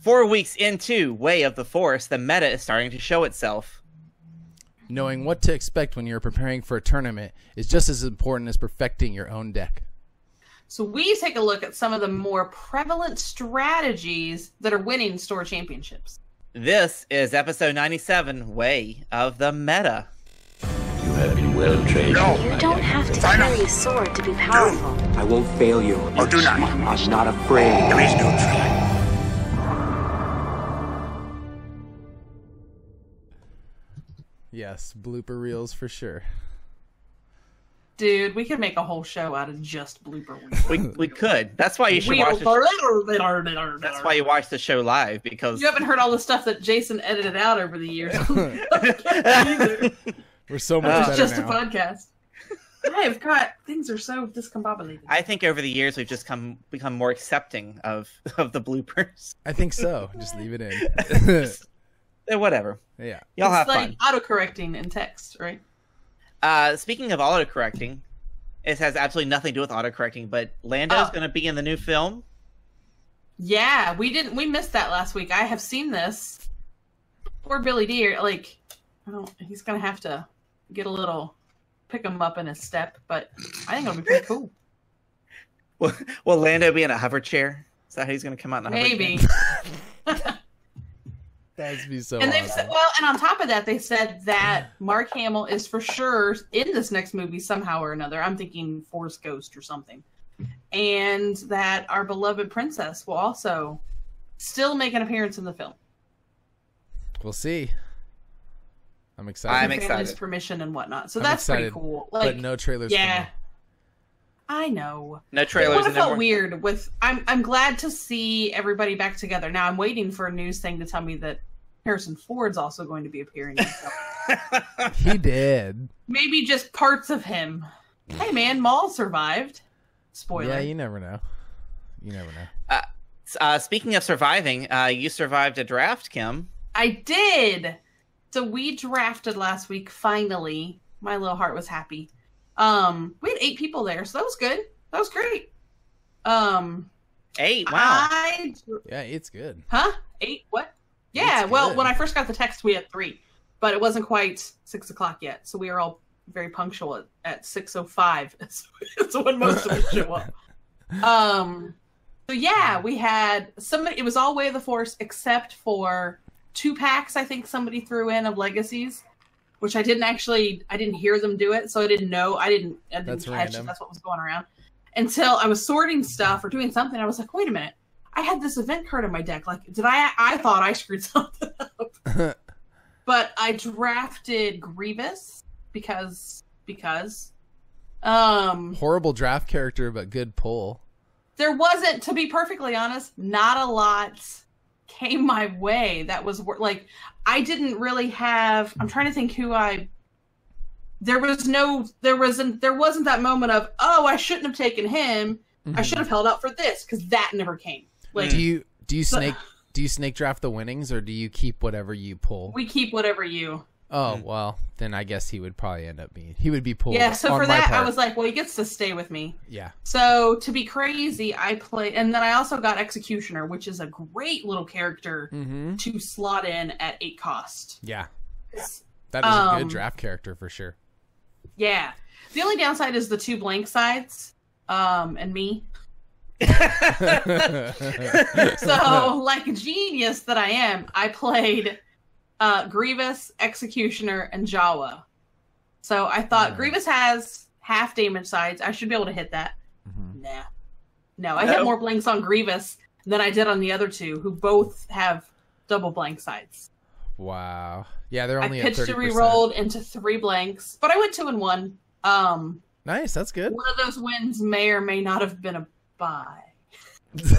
4 weeks into Way of the Force, the meta is starting to show itself. Knowing what to expect when you're preparing for a tournament is just as important as perfecting your own deck. So we take a look at some of the more prevalent strategies that are winning store championships. This is episode 97, Way of the Meta. You have been well trained. No. You don't have to carry a sword to be powerful. I won't fail you. Or do not. I'm not afraid. Please do try. Yes, blooper reels for sure. Dude, we could make a whole show out of just blooper reels. We could. That's why you should watch the That's why you watch the show live, because you haven't heard all the stuff that Jason edited out over the years. We're so much better It's just now. a podcast. I've got things are so discombobulated. I think over the years we've just become more accepting of the bloopers. I think so. Just leave it in. Whatever. Yeah. Y'all have it's like fun. autocorrecting in text, right? Speaking of autocorrecting, it has absolutely nothing to do with autocorrecting, but Lando's going to be in the new film. Yeah, we missed that last week. I have seen this. Poor Billy Deer, like, he's going to have to get a little, pick him up in his step, but I think it'll be pretty cool. Will Lando be in a hover chair? Is that how he's going to come out in a hover chair? Maybe. That'd be so and awesome. they've said, well, and on top of that, they said that Mark Hamill is for sure in this next movie somehow or another. I'm thinking Force Ghost or something. And that our beloved princess will also still make an appearance in the film. We'll see. I'm excited. I'm Family's excited. permission and whatnot. So I'm that's excited, pretty cool. but no trailers. Yeah. For me. I know. No trailers. It felt weird with. I'm glad to see everybody back together. Now I'm waiting for a news thing to tell me that Harrison Ford's also going to be appearing. He did. Maybe just parts of him. Hey man, Maul survived. Spoiler. Yeah, you never know. You never know. Speaking of surviving, you survived a draft, Kim. I did. So we drafted last week. Finally, my little heart was happy. We had 8 people there, so that was good. That was great. 8, wow. Yeah, it's good. Huh? 8? What? Yeah, It's well, good. when I first got the text, we had 3, but it wasn't quite 6 o'clock yet, so we were all very punctual at 6:05. It's when most of us show up. So yeah, we had somebody. It was all Way of the Force except for 2 packs. I think somebody threw in of Legacies, which I didn't hear them do it, so I didn't know. I didn't That's catch random. it. That's what was going around until I was sorting stuff or doing something. I was like, wait a minute. I had this event card in my deck. Like, I thought I screwed something up. But I drafted Grievous because Horrible draft character, but good pull. there wasn't, to be perfectly honest, not a lot came my way. That was like, I didn't really have, I'm trying to think there wasn't that moment of, oh, I shouldn't have taken him. I should have held out for this, because that never came. Like, Do you snake draft the winnings, or do you keep whatever you pull? we keep whatever you. Oh, well, then I guess he would probably end up being. He would be pulled. Yeah, so on for my that, part. I was like, well, he gets to stay with me. Yeah. So to be crazy, I played, and then I also got Executioner, which is a great little character to slot in at 8 cost. Yeah. That is a good draft character for sure. Yeah. The only downside is the 2 blank sides, and me. So, like a genius that I am, I played Grievous, Executioner, and Jawa. So I thought Grievous has half damage sides. I should be able to hit that. No, I hit more blanks on Grievous than I did on the other 2, who both have double blank sides. Wow. Yeah, they're only I at 30%. pitched and re-rolled into 3 blanks, but I went 2-1. Nice, that's good. One of those wins may or may not have been a bye. Because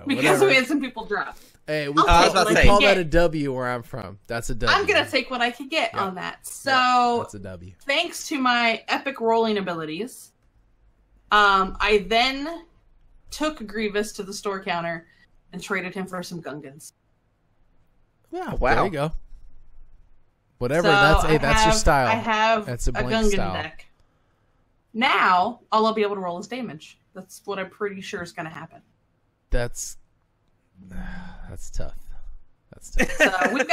Whatever. we had some people drop. Hey, we I'll call, take we what I call can that get. a W where I'm from. That's a W. I'm going to take what I can get Yeah. on that. Yeah, So, that's a W. thanks to my epic rolling abilities, I then took Grievous to the store counter and traded him for some Gungans. Yeah, Wow. there you go. Whatever, So that's your I style. have That's a a blank Gungan style. deck. Now, all I'll be able to roll is damage. That's what I'm pretty sure is going to happen. That's that's tough. That's tough. So we've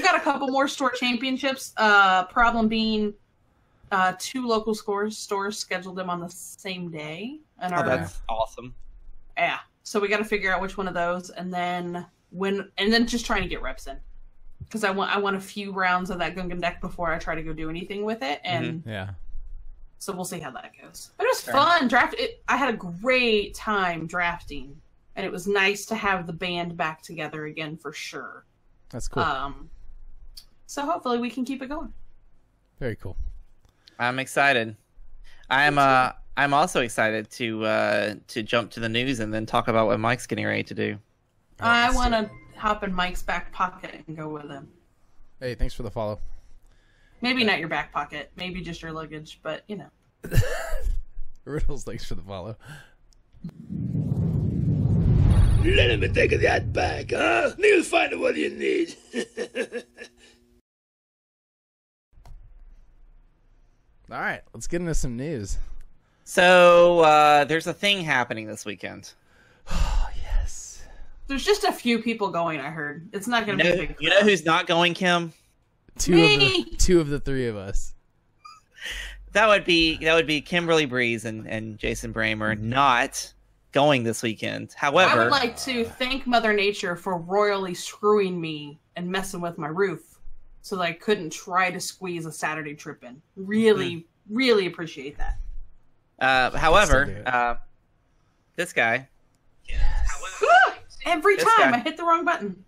got a couple more store championships. Problem being, 2 local stores scheduled them on the same day, and that's awesome. Yeah. So we got to figure out which one of those, and then just trying to get reps in, because I want a few rounds of that Gungan deck before I try to go do anything with it, and so we'll see how that goes. But it was fun. I had a great time drafting, and it was nice to have the band back together again for sure. That's cool. So hopefully we can keep it going. Very cool. I'm excited. I'm also excited to jump to the news and then talk about what Mike's getting ready to do. I want to hop in Mike's back pocket and go with him. Hey, thanks for the follow. Maybe not your back pocket. Maybe just your luggage, but you know. Riddles, thanks for the follow. Let me take that back, huh? You'll find what you need. All right, let's get into some news. So there's a thing happening this weekend. Oh, yes. There's just a few people going, I heard. It's not going to be a big crowd. You know who's not going, Kim? Two of the three of us. That would be Kimberly Breeze and Jason Bramer not going this weekend. However, I would like to thank Mother Nature for royally screwing me and messing with my roof so that I couldn't try to squeeze a Saturday trip in. Really, really appreciate that. However, this guy. Every time I hit the wrong button.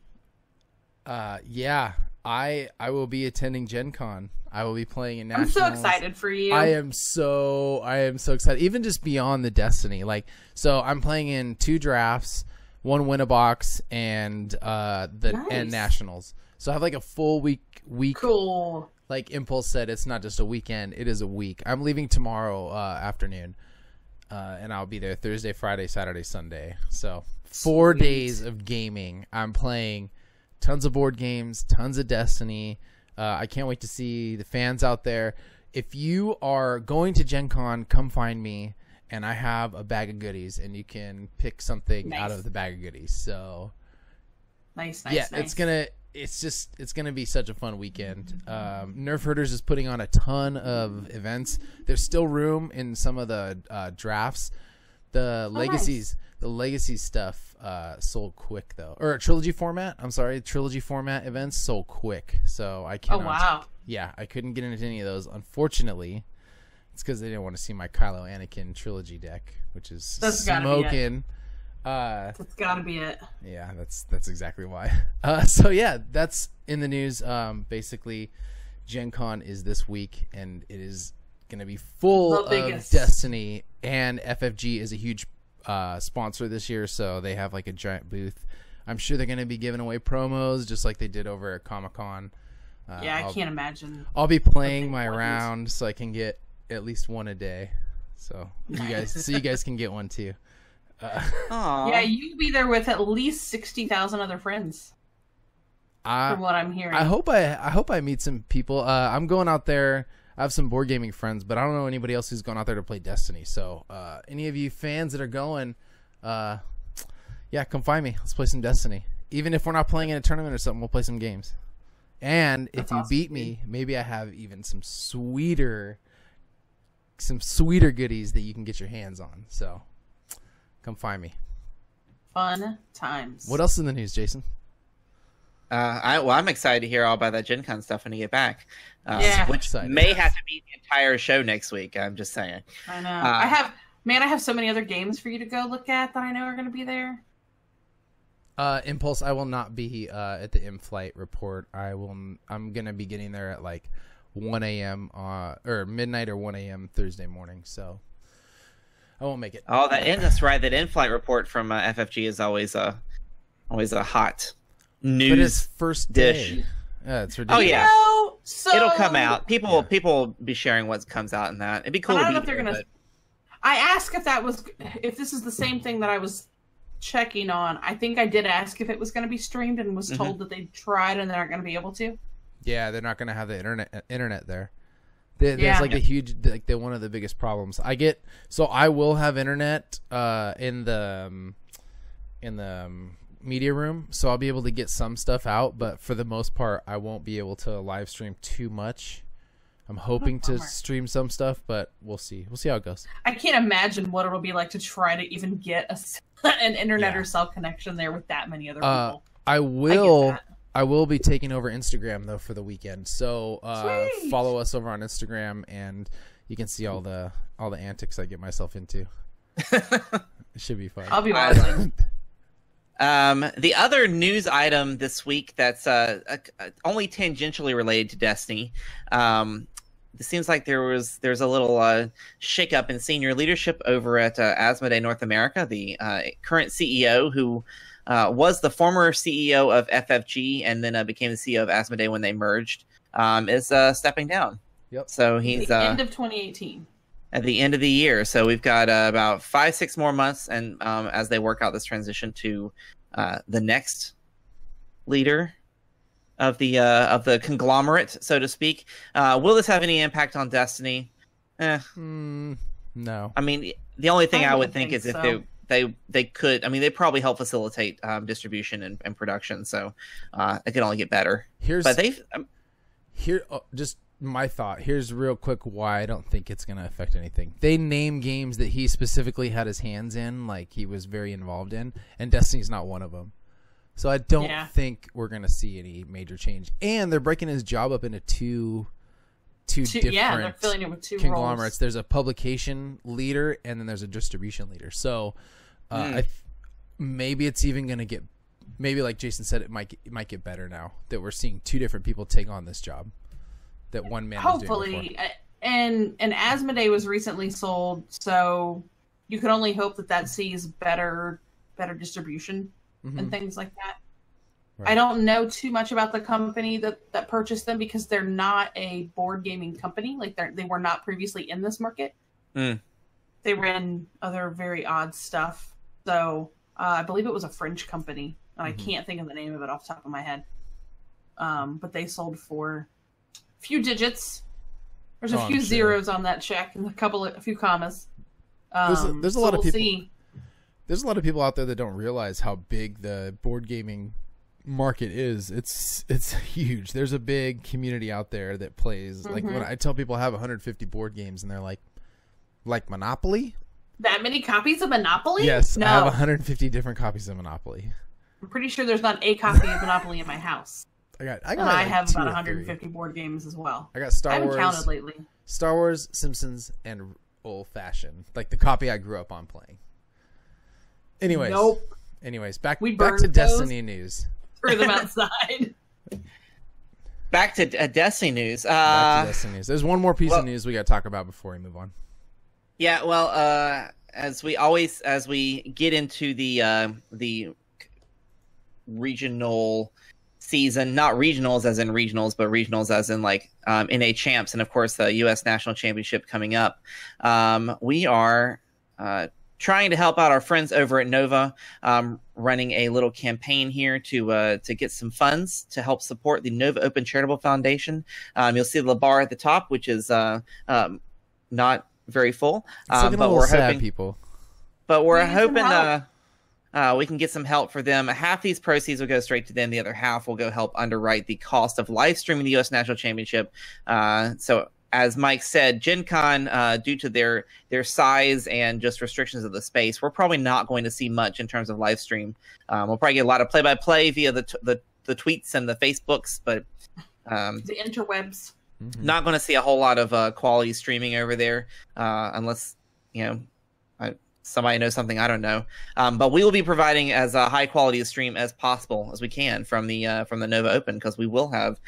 Yeah, I will be attending Gen Con. I will be playing in Nationals. I'm so excited for you. I am so excited. Even just beyond the Destiny. So I'm playing in 2 drafts, 1 win-a-box, and and Nationals. So I have like a full week. Cool. Like Impulse said, it's not just a weekend, it is a week. I'm leaving tomorrow afternoon. And I'll be there Thursday, Friday, Saturday, Sunday. So 4 days of gaming. I'm playing tons of board games, tons of Destiny. I can't wait to see the fans out there. If you are going to Gen Con, come find me, and I have a bag of goodies, and you can pick something out of the bag of goodies. So nice. It's gonna be such a fun weekend. Nerf Herders is putting on a ton of events. There's still room in some of the drafts. The legacy stuff sold quick though, or trilogy format. I'm sorry, trilogy format events sold quick. So I cannot. Oh wow. Yeah, I couldn't get into any of those. Unfortunately, it's because they didn't want to see my Kylo Anakin trilogy deck, which is smoking. That's gotta be it. Yeah, that's exactly why. So yeah, that's in the news. Basically, Gen Con is this week, and it is going to be full of Destiny, and FFG is a huge sponsor this year, so they have like a giant booth. I'm sure they're going to be giving away promos just like they did over at Comic-Con. I can't imagine. I'll be playing my round so I can get at least one a day. So you guys can get one too. Yeah, you'll be there with at least 60,000 other friends. From what I'm hearing. I hope I meet some people. I'm going out there. I have some board gaming friends, but I don't know anybody else who's going out there to play Destiny. So any of you fans that are going, yeah, come find me. Let's play some Destiny. Even if we're not playing in a tournament or something, we'll play some games. And if you beat me, maybe I have even some sweeter goodies that you can get your hands on. So come find me. Fun times. What else in the news, Jason? I'm excited to hear all about that Gen Con stuff when you get back. Which excited. May have to be the entire show next week. I'm just saying. I know. I have so many other games for you to go look at that I know are going to be there. Impulse, I will not be at the in-flight report. I'm going to be getting there at like 1 a.m. Or midnight or 1 a.m. Thursday morning, so I won't make it. Oh, that's right. That in-flight report from FFG is always a hot news. But it's first dish. Day. Yeah, it's ridiculous. Oh yeah, so it'll come out. People will be sharing what comes out in that. It'd be cool. I don't know if they're gonna. I asked if this is the same thing that I was checking on. I think I did ask if it was going to be streamed and was told that they tried and they aren't going to be able to. Yeah, they're not going to have the internet there. There's like a huge, like one of the biggest problems I get. So I will have internet in the media room, so I'll be able to get some stuff out, but for the most part, I won't be able to live stream too much. I'm hoping to stream some stuff, but we'll see. We'll see how it goes. I can't imagine what it'll be like to try to even get an internet or cell connection there with that many other people. I will be taking over Instagram though for the weekend, so follow us over on Instagram, and you can see all the antics I get myself into. It should be fun. I'll be watching. The other news item this week that's only tangentially related to Destiny. It seems like there's a little shakeup in senior leadership over at Asmodee North America. The current CEO, who was the former CEO of FFG and then became the CEO of Asmodee when they merged, is stepping down. Yep. So he's the end of 2018. At the end of the year. So we've got about 5-6 more months, and as they work out this transition to the next leader of the conglomerate, so to speak. Will this have any impact on Destiny? No. I mean, the only thing I would think is so. if they could. I mean, they probably help facilitate distribution and production, so it can only get better. Just my thought. Here's real quick why I don't think it's going to affect anything. They name games that he specifically had his hands in, like he was very involved in, and Destiny's not one of them. So I don't think we're going to see any major change. And they're breaking his job up into two different they're filling it with two conglomerates. roles. There's a publication leader, and then there's a distribution leader. So maybe it's even going to get, maybe like Jason said, it might get better now that we're seeing two different people take on this job that one man was doing before. And Asmodee was recently sold, so you can only hope that sees better distribution and things like that. Right. I don't know too much about the company that purchased them because they're not a board gaming company. Like they were not previously in this market. They were in other very odd stuff. So I believe it was a French company, and I can't think of the name of it off the top of my head. But they sold for a few digits. There's a few zeros on that check and a few commas. There's a lot of people. There's a lot of people out there that don't realize how big the board gaming market is. It's huge. There's a big community out there that plays. Like when I tell people I have 150 board games, and they're like Monopoly? That many copies of Monopoly? Yes, no. I have 150 different copies of Monopoly. I'm pretty sure there's not a copy of Monopoly in my house. I I have about 150 board games as well. I got Star Wars. I haven't counted lately. Star Wars, Simpsons, and Old Fashioned, like the copy I grew up on playing. Anyways, back to Destiny news. Threw them outside. Back to Destiny news. Back to Destiny news. There's one more piece of news we got to talk about before we move on. Yeah, well, as we get into the regional season, not regionals as in regionals, but regionals as in like NA champs, and of course the U.S. National Championship coming up. We are trying to help out our friends over at Nova, running a little campaign here to get some funds to help support the Nova Open Charitable Foundation. You'll see the bar at the top, which is not very full, but we're hoping people. But we're hoping we can get some help for them. Half these proceeds will go straight to them. The other half will go help underwrite the cost of live streaming the U.S. National Championship. So as Mike said, Gen Con, due to their size and just restrictions of the space, we're probably not going to see much in terms of live stream. We'll probably get a lot of play-by-play via the tweets and the Facebooks, but the interwebs. Not going to see a whole lot of quality streaming over there, unless somebody knows something I don't know. But we will be providing as a high quality stream as possible as we can from the Nova Open, because we will have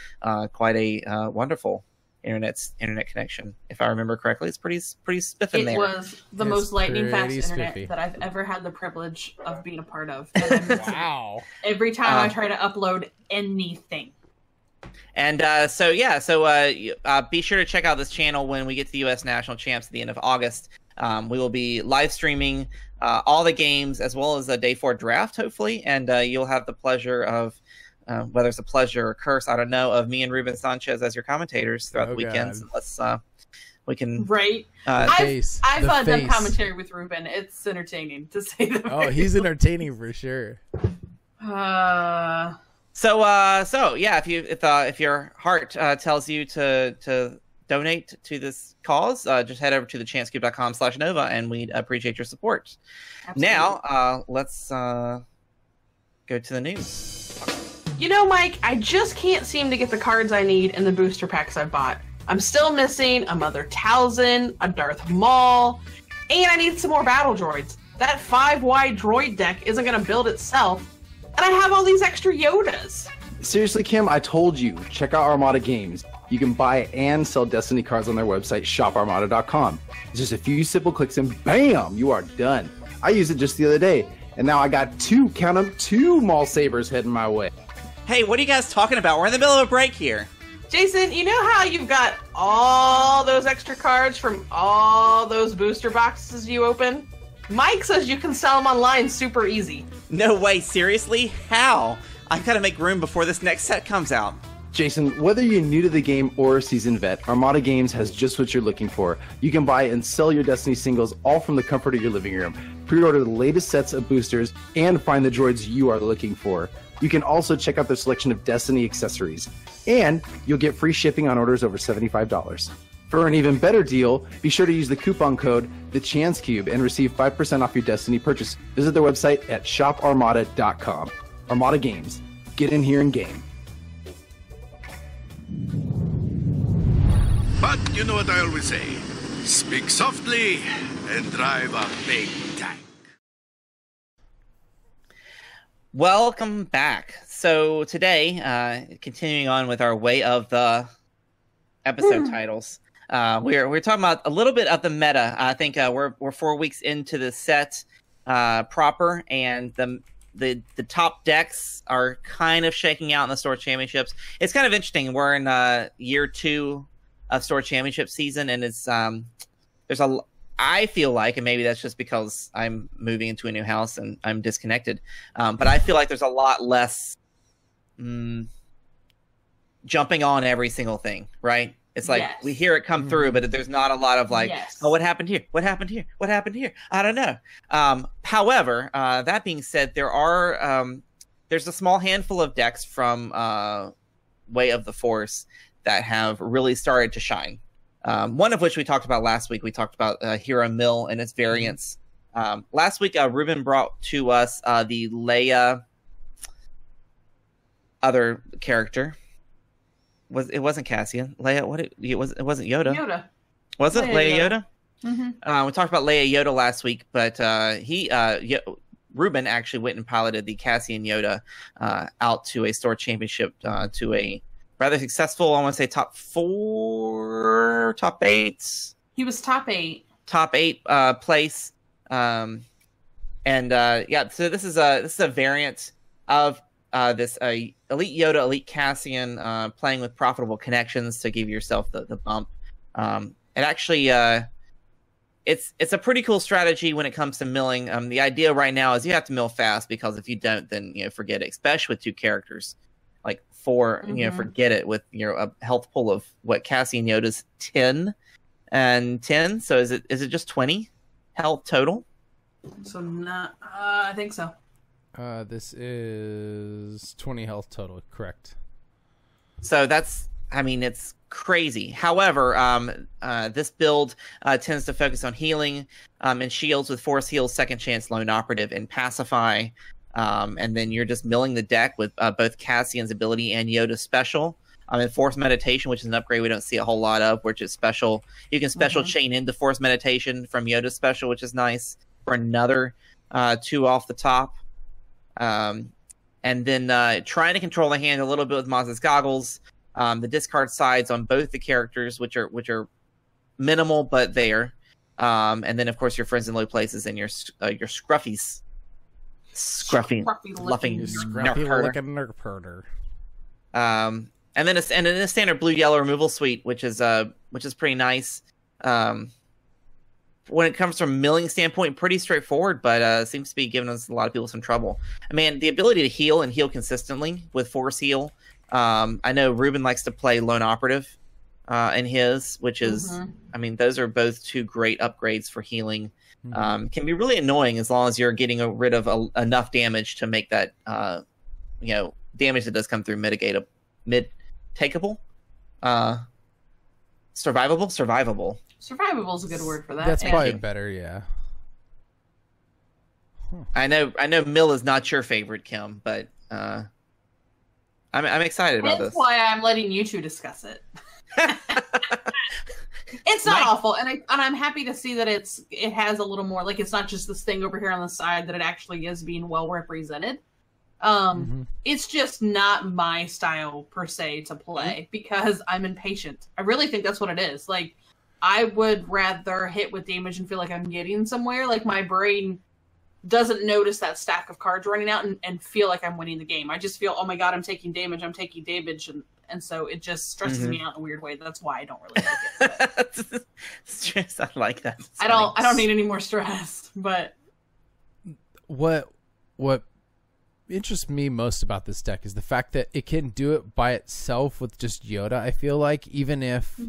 quite a wonderful internet connection. If I remember correctly, it's pretty spiffing there. It was the most lightning fast internet that I've ever had the privilege of being a part of. Wow! Every time I try to upload anything. And be sure to check out this channel when we get to the U.S. National Champs at the end of August. We will be live streaming all the games as well as a Day 4 draft, hopefully, and you'll have the pleasure of, whether it's a pleasure or curse, I don't know, of me and Ruben Sanchez as your commentators throughout the weekends. Unless we can... Right. I've done commentary with Ruben. It's entertaining, to say the least. Oh, he's entertaining for sure. So yeah, if your heart tells you to donate to this cause, just head over to thechancecube.com/Nova, and we'd appreciate your support. Absolutely. Now, let's go to the news. You know, Mike, I just can't seem to get the cards I need in the booster packs I've bought. I'm still missing a Mother Talzin, a Darth Maul, and I need some more battle droids. That 5-wide droid deck isn't going to build itself, and I have all these extra Yodas. Seriously, Kim, I told you, check out Armada Games. You can buy and sell Destiny cards on their website, shoparmada.com. It's just a few simple clicks and bam, you are done. I used it just the other day, and now I got two Maul Sabers heading my way. Hey, what are you guys talking about? We're in the middle of a break here. Jason, you know how you've got all those extra cards from all those booster boxes you open? Mike says you can sell them online super easy. No way, seriously? How? I've got to make room before this next set comes out. Jason, whether you're new to the game or a seasoned vet, Armada Games has just what you're looking for. You can buy and sell your Destiny singles all from the comfort of your living room. Pre-order the latest sets of boosters and find the droids you are looking for. You can also check out their selection of Destiny accessories. And you'll get free shipping on orders over $75. For an even better deal, be sure to use the coupon code TheChanceCube and receive 5% off your Destiny purchase. Visit their website at shoparmada.com. Armada Games. Get in here and game. But you know what I always say. Speak softly and drive a big tank. Welcome back. So today, continuing on with our Way of the episode titles, we're talking about a little bit of the meta. I think we're 4 weeks into the set proper, and the top decks are kind of shaking out in the Store Championships. It's kind of interesting. We're in year 2 of Store Championship season, and it's I feel like, and maybe that's just because I'm moving into a new house and I'm disconnected, but I feel like there's a lot less jumping on every single thing, right? It's like we hear it come through, but there's not a lot of like, oh, what happened here? What happened here? What happened here? I don't know. However, that being said, there's a small handful of decks from Way of the Force that have really started to shine. One of which we talked about last week. We talked about Hero Mill and its variants. Last week, Ruben brought to us the Leia other character. It wasn't Cassian. Leia, it wasn't Yoda. Yoda. Was it Leia Yoda? Mm-hmm. We talked about Leia Yoda last week, but Ruben actually went and piloted the Cassian Yoda out to a Store Championship to a rather successful, I want to say top 4, top 8. He was top 8. Top 8 place. So this is a variant of this Elite Yoda, Elite Cassian, playing with profitable connections to give yourself the bump. It actually it's a pretty cool strategy when it comes to milling. The idea right now is you have to mill fast, because if you don't, then forget it, especially with 2 characters. Like 4, forget it, with a health pool of what Cassian Yoda's 10 and 10. So is it just 20 health total? So not I think so. This is 20 health total, correct? So it's crazy. However, this build tends to focus on healing and shields with Force Heals, Second Chance, Lone Operative, and Pacify. And then you're just milling the deck with both Cassian's ability and Yoda's special. And Force Meditation, which is an upgrade we don't see a whole lot of, which is special. You can special chain into Force Meditation from Yoda's special, which is nice, for another 2 off the top. And then trying to control the hand a little bit with Maz's Goggles. The discard sides on both the characters, which are minimal but there. And then of course your friends in low places and your scruffies. Scruffy looking nerf herder. And then a standard blue-yellow removal suite, which is pretty nice. When it comes from milling standpoint, pretty straightforward, but seems to be giving us a lot of people some trouble. I mean, the ability to heal and heal consistently with Force Heal. I know Ruben likes to play Lone Operative in his, which is, I mean, those are both 2 great upgrades for healing. Can be really annoying as long as you're getting rid of enough damage to make that damage that does come through takeable, survivable. Survivable is a good word for that. That's probably better, yeah. I know Mill is not your favorite, Kim, but I'm excited about this. That's why I'm letting you two discuss it. It's not awful, and I'm happy to see that it has a little more, like, it's not just this thing over here on the side, that it actually is being well represented. It's just not my style per se to play because I'm impatient. I really think that's what it is. Like, I would rather hit with damage and feel like I'm getting somewhere. Like, my brain doesn't notice that stack of cards running out and feel like I'm winning the game. I just feel, oh my god, I'm taking damage, and so it just stresses me out in a weird way. That's why I don't really like it. Stress, I like that. I don't need any more stress. But what interests me most about this deck is the fact that it can do it by itself with just Yoda. I feel like even if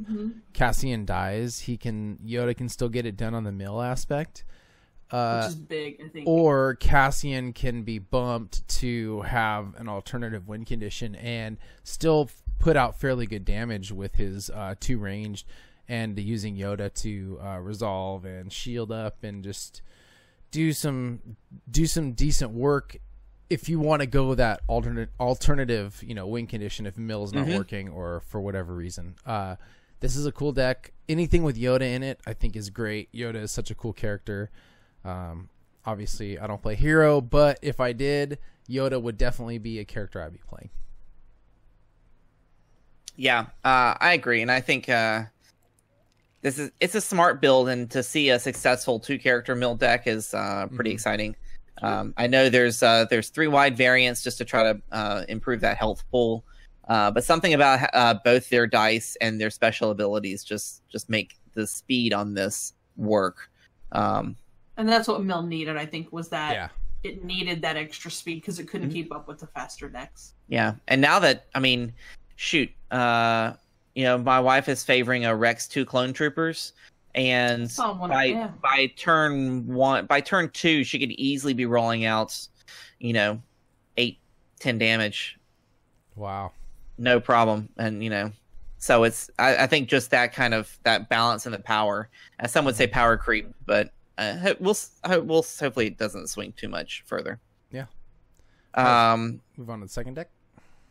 Cassian dies, Yoda can still get it done on the mill aspect. Which is big, I think. Or Cassian can be bumped to have an alternative win condition and still put out fairly good damage with his 2 ranged and using Yoda to resolve and shield up and just do some decent work if you want to go that alternative win condition if Mill's not working or for whatever reason. This is a cool deck. Anything with Yoda in it I think is great. Yoda is such a cool character. Obviously I don't play hero, but if I did, Yoda would definitely be a character I'd be playing. Yeah, I agree, and I think it's a smart build, and to see a successful 2-character mill deck is pretty exciting. I know there's 3 wide variants just to try to improve that health pool, but something about both their dice and their special abilities just make the speed on this work. And that's what Mill needed, I think, was that it needed that extra speed because it couldn't keep up with the faster decks. Yeah, and now that, I mean, shoot, my wife is favoring a Rex 2 Clone Troopers, and by turn 2, she could easily be rolling out, 8-10 damage. Wow. No problem, and so it's I think just that kind of that balance and the power, as some would say, power creep, but. Hopefully it doesn't swing too much further. Yeah. Move on to the second deck.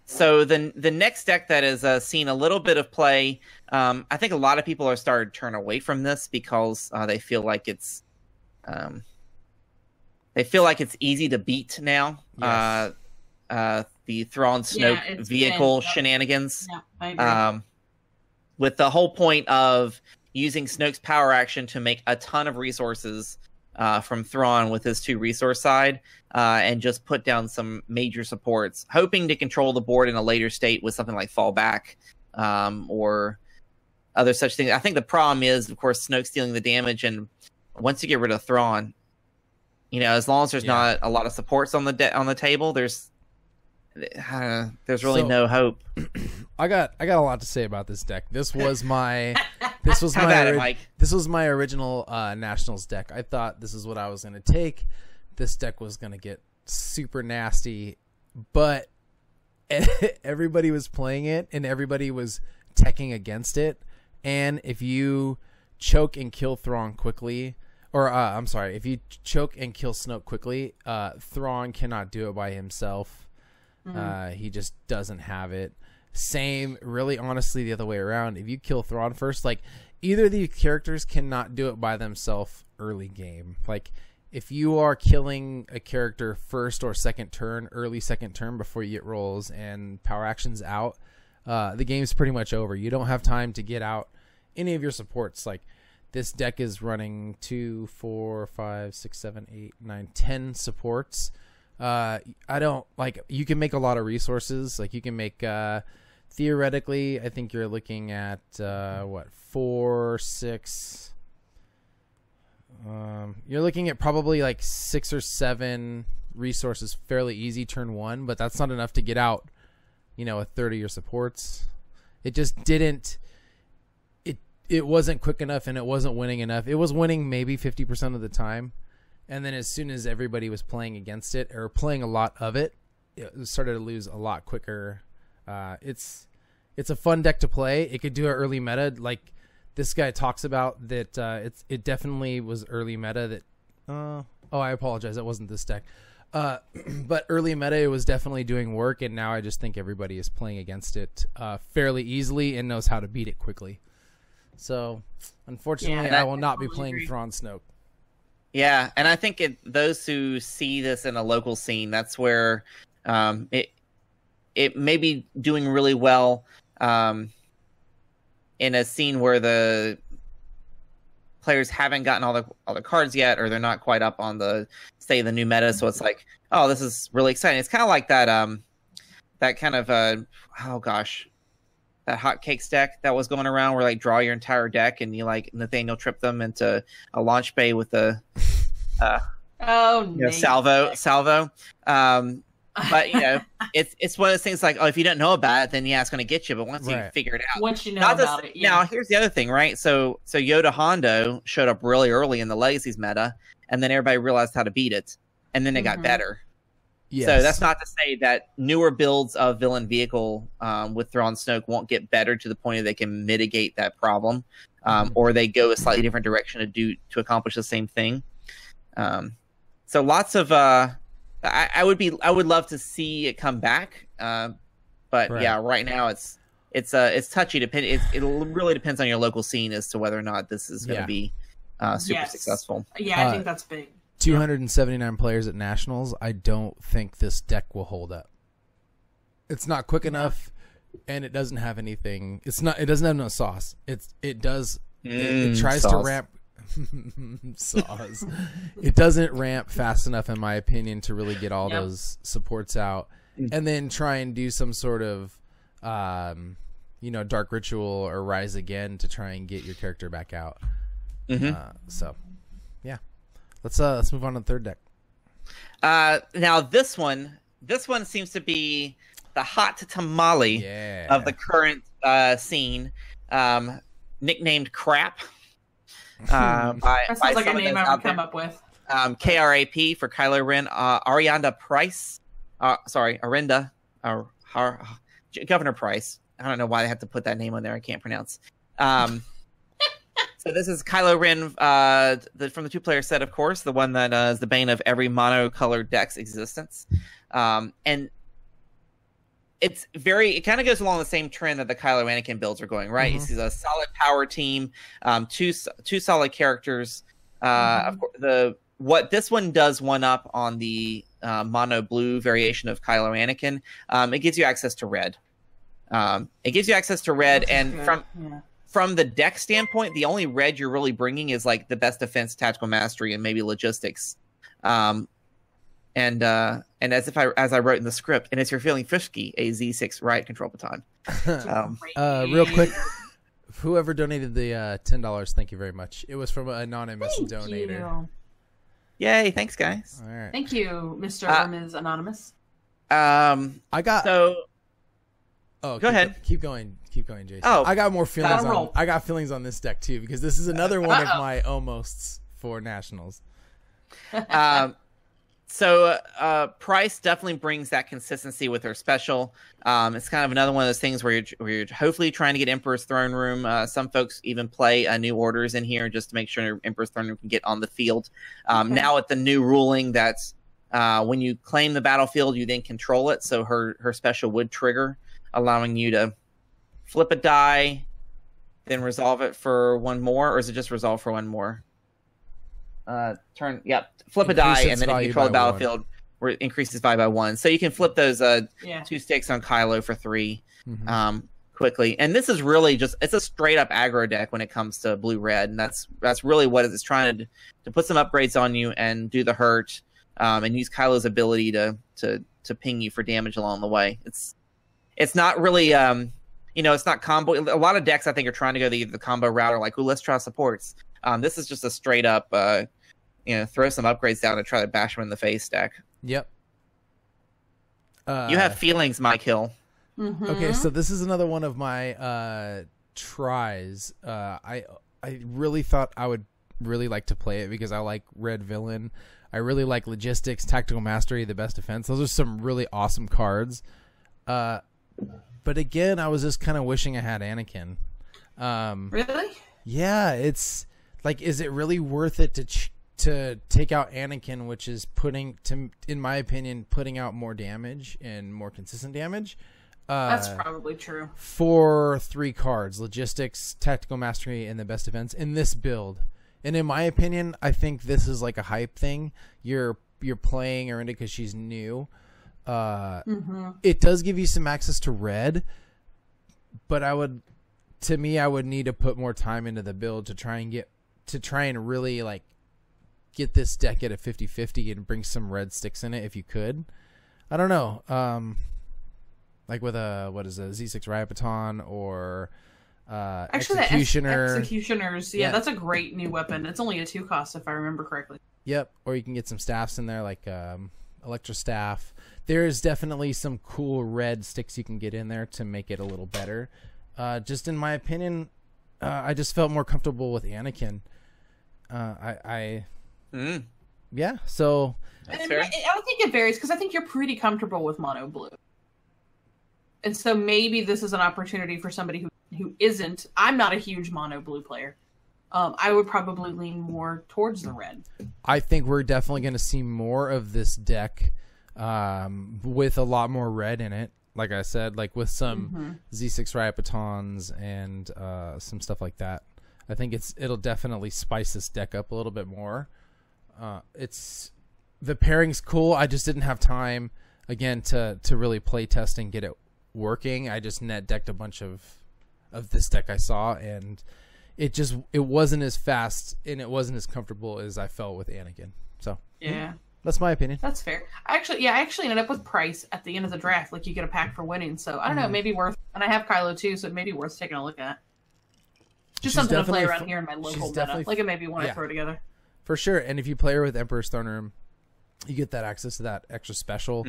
So the next deck that has seen a little bit of play, I think a lot of people are starting to turn away from this because they feel like it's easy to beat now. Yes. The Thrawn Snoke vehicle shenanigans. Yeah, I agree. With the whole point of using Snoke's power action to make a ton of resources from Thrawn with his 2 resource side, and just put down some major supports, hoping to control the board in a later state with something like Fallback or other such things. I think the problem is, of course, Snoke stealing the damage, and once you get rid of Thrawn, as long as there's not a lot of supports on the table, there's really no hope. I got a lot to say about this deck. This was my original Nationals deck. I thought this is what I was going to take. This deck was going to get super nasty, but everybody was playing it and everybody was teching against it. And if you choke and kill Thrawn quickly, if you choke and kill Snoke quickly, Thrawn cannot do it by himself. He just doesn't have it. Same, really, honestly, the other way around. If you kill Thrawn first, like, either of these characters cannot do it by themselves early game. Like, if you are killing a character first or second turn, early second turn before you get rolls and power actions out, the game's pretty much over. You don't have time to get out any of your supports. Like, this deck is running 2, 4, 5, 6, 7, 8, 9, 10 supports. You can make a lot of resources. Like, you can make, theoretically, I think you're looking at, 4, 6, you're looking at probably like 6 or 7 resources fairly easy turn 1, but that's not enough to get out, a third of your supports. It just didn't, it wasn't quick enough and it wasn't winning enough. It was winning maybe 50% of the time. And then as soon as everybody was playing against it or playing a lot of it, it started to lose a lot quicker. It's a fun deck to play. It could do an early meta, like this guy talks about that. It definitely was early meta. That I apologize, that wasn't this deck. But early meta, it was definitely doing work, and now I just think everybody is playing against it fairly easily and knows how to beat it quickly. So, unfortunately, I will not be playing Thrawn Snoke. Yeah, and I think those who see this in a local scene, that's where it may be doing really well in a scene where the players haven't gotten all the cards yet, or they're not quite up on the new meta. So it's like, oh, this is really exciting. It's kind of like that that kind of that hotcakes deck that was going around where like draw your entire deck and you like Nathaniel trip them into a launch bay with the salvo. But it's one of those things like, oh, if you don't know about it, then it's going to get you. But once you figure it out, once you know about it, now here's the other thing, right? So Yoda Hondo showed up really early in the Legacies meta, and then everybody realized how to beat it, and then it got better. Yes. So that's not to say that newer builds of villain vehicle with Thrawn Snoke won't get better to the point that they can mitigate that problem, or they go a slightly different direction to accomplish the same thing. So lots of I would love to see it come back, but right now it's touchy. It really depends on your local scene as to whether or not this is going to be super successful. Yeah, I think that's big. 279 players at Nationals. I don't think this deck will hold up. It's not quick enough, and it doesn't have anything. It doesn't have no sauce. It tries to ramp. Sauce. It doesn't ramp fast enough, in my opinion, to really get all those supports out, and then try and do some sort of Dark Ritual or Rise Again to try and get your character back out. So yeah, let's move on to the third deck. Now this one seems to be the hot tamale of the current scene, nicknamed Crap. That sounds like a name I would come up with. KRAP for Kylo Ren. Arianda Price. Arinda. Governor Price. I don't know why they have to put that name on there. I can't pronounce. So this is Kylo Ren from the two-player set, of course, the one that is the bane of every monocolored deck's existence. And it kind of goes along the same trend that the Kylo Anakin builds are going, right? He's a solid power team, two solid characters. Of course, what this one does one up on the mono blue variation of Kylo Anakin. It gives you access to red. And from the deck standpoint, the only red you're really bringing is like the best defense, tactical mastery, and maybe logistics. And as I wrote in the script, and if you're feeling frisky, a Z6 riot control baton. Real quick, whoever donated the $10, thank you very much. It was from an anonymous donator. Yay! Thanks, guys. All right. Thank you, Mr. or Ms. Anonymous. I got so. Oh, go ahead. Keep going, Jason. Oh, I got more feelings on. I got feelings on this deck too, because this is another one of my almosts for Nationals. So Price definitely brings that consistency with her special. It's kind of another one of those things where you're hopefully trying to get Emperor's Throne Room. Some folks even play new orders in here just to make sure Emperor's Throne Room can get on the field. Now with the new ruling that when you claim the battlefield, you then control it. So her special would trigger, allowing you to flip a die, then resolve it for one more, or is it just resolve for one more? Flip a die, and then if you control the battlefield, where it increases value by 1. So you can flip those 2 sticks on Kylo for 3 quickly. And this is really it's a straight up aggro deck when it comes to blue red, and that's really what it's trying to put some upgrades on you and do the hurt, and use Kylo's ability to ping you for damage along the way. It's not really it's not combo. A lot of decks I think are trying to go the combo route, or like, let's try supports. This is just a straight up throw some upgrades down and try to bash them in the face deck. Yep. You have feelings, Mike Hill. Okay, so this is another one of my tries. I really thought I would really like to play it because I like red villain. I really like Logistics, Tactical Mastery, the Best Defense. Those are some really awesome cards. But again, I was just kind of wishing I had Anakin. Really? Yeah, it's like, is it really worth it to take out Anakin, which is in my opinion, putting out more damage and more consistent damage? That's probably true. For 3 cards, Logistics, Tactical Mastery, and the Best Defense in this build. And in my opinion, I think this is like a hype thing. You're playing Arinda because she's new. It does give you some access to red, but I would need to put more time into the build to try and really like get this deck at a 50-50 and bring some red sticks in it if you could. I don't know. Like with a Z6 Riot Baton or actually Executioner. Executioners, yeah, that's a great new weapon. It's only a 2 cost if I remember correctly. Yep, or you can get some staffs in there like Electro Staff. There's definitely some cool red sticks you can get in there to make it a little better. Just in my opinion, I just felt more comfortable with Anakin. Yeah, so that's fair. I think it varies because I think you're pretty comfortable with mono blue. And so maybe this is an opportunity for somebody who isn't. I'm not a huge mono blue player. I would probably lean more towards the red. I think we're definitely going to see more of this deck with a lot more red in it. Like I said, like with some Z6 Riot Batons and some stuff like that. I think it'll definitely spice this deck up a little bit more. The pairing's cool. I just didn't have time again to really play test and get it working. I just net decked a bunch of this deck I saw, and it wasn't as fast and it wasn't as comfortable as I felt with Anakin. So yeah, that's my opinion. That's fair. I actually ended up with Price at the end of the draft. Like, you get a pack for winning, so I don't know, maybe worth. And I have Kylo too, so it may be worth taking a look at. Just something to play around here in my local meta. Like, it maybe want to throw together. For sure. And if you play her with Emperor's Throne Room, you get that access to that extra special,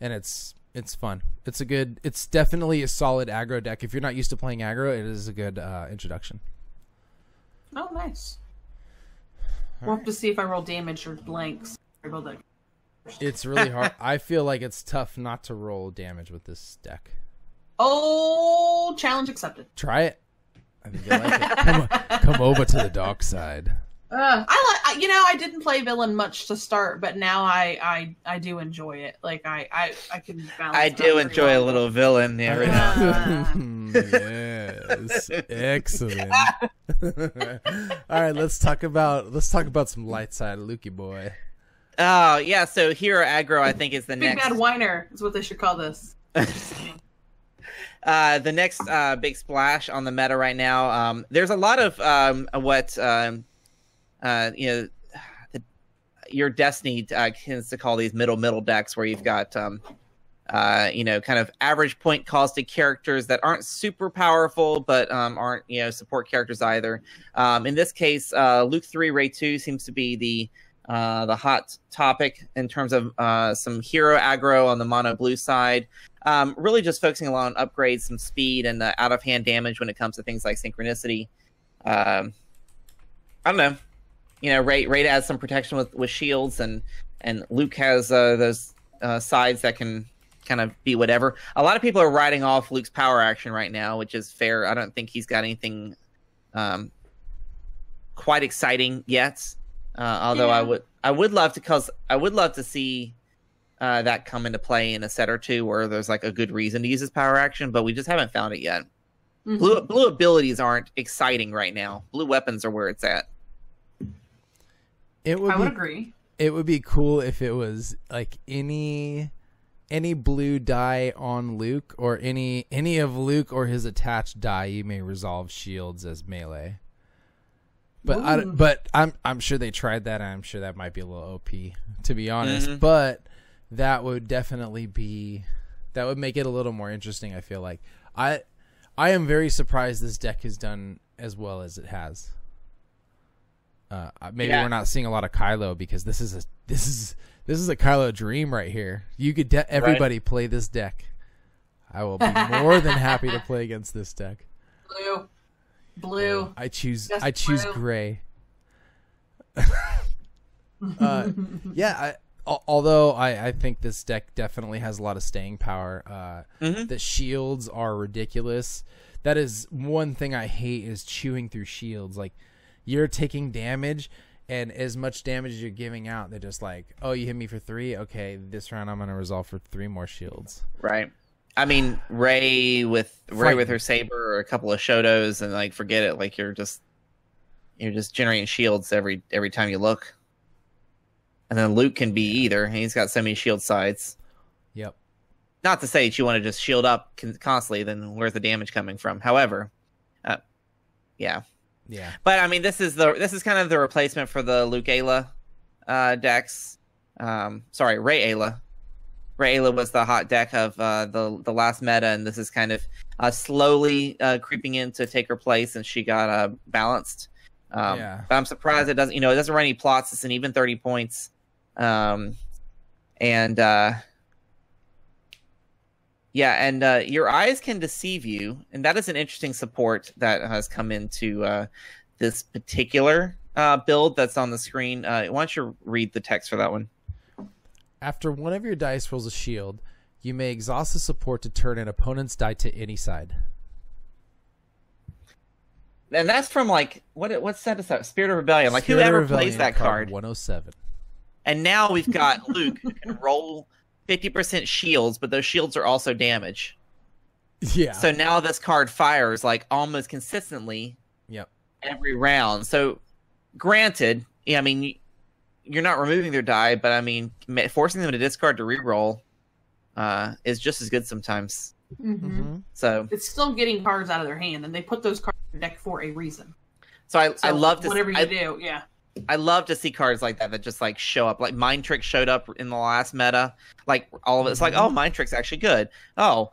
and it's fun. It's definitely a solid aggro deck. If you're not used to playing aggro, it is a good introduction. Oh, nice. We'll have to see if I roll damage or blanks. It's really hard. I feel like it's tough not to roll damage with this deck. Oh, challenge accepted. Try it. I think you'll like it. Come over to the dark side. I didn't play villain much to start, but now I do enjoy it. Like, I can balance. I do enjoy a little villain every now and then. Yes, excellent. All right, let's talk about some light side, Lukey boy. Oh yeah, so hero aggro I think is the Big next. Bad Whiner is what they should call this. The next big splash on the meta right now. There's a lot of your Destiny tends to call these middle decks, where you've got kind of average point costed characters that aren't super powerful, but aren't support characters either. In this case, Luke 3 Ray 2 seems to be the hot topic in terms of some hero aggro on the mono blue side. Really just focusing on upgrades, some speed, and out of hand damage when it comes to things like synchronicity. I don't know. Ray has some protection with shields, and Luke has those sides that can kind of be whatever. A lot of people are writing off Luke's power action right now, which is fair. I don't think he's got anything quite exciting yet. Although I would love to see that come into play in a set or two where there's like a good reason to use his power action, but we just haven't found it yet. Blue abilities aren't exciting right now. Blue weapons are where it's at. I would agree. It would be cool if it was like any blue die on Luke, or any of Luke or his attached die, you may resolve shields as melee. But I'm sure they tried that, and I'm sure that might be a little OP, to be honest. But that would definitely make it a little more interesting. I feel like I am very surprised this deck has done as well as it has. Maybe we're not seeing a lot of Kylo, because this is a Kylo dream right here. You could everybody play this deck. I will be more than happy to play against this deck. Blue. I choose blue. gray. Although I think this deck definitely has a lot of staying power. The shields are ridiculous. That is one thing I hate, is chewing through shields. Like, you're taking damage, and as much damage as you're giving out, they're just like, oh, you hit me for 3? Okay, this round I'm going to resolve for 3 more shields. Right. I mean, Ray with her saber, or a couple of Shotos, and like, forget it. Like, you're just generating shields every time you look. And then Luke can be either. He's got so many shield sides. Yep. Not to say that you want to just shield up constantly, then where's the damage coming from? However, yeah. But I mean, this is kind of the replacement for the Luke Ayla decks. Sorry, Ray Ayla. Ray Ayla was the hot deck of the last meta, and this is kind of slowly creeping in to take her place, and she got balanced. But I'm surprised it doesn't. It doesn't run any plots. It's an even 30 points. Your eyes can deceive you, and that is an interesting support that has come into this particular build that's on the screen. Why don't you read the text for that one? After one of your dice rolls a shield, you may exhaust the support to turn an opponent's die to any side. And that's from, like, what set is that? Spirit of Rebellion. Like, whoever plays that card. 107. And now we've got Luke, who can roll 50% shields, but those shields are also damage. Yeah. So now this card fires, like, almost consistently. Yep. Every round. So, granted, I mean, you're not removing their die, but I mean, forcing them to discard to reroll is just as good sometimes. So it's still getting cards out of their hand, and they put those cards in the deck for a reason. So I love to whatever you do, yeah. I love to see cards like that just like show up. Like Mind Trick showed up in the last meta. Like all of it's like, oh, Mind Trick's actually good. Oh,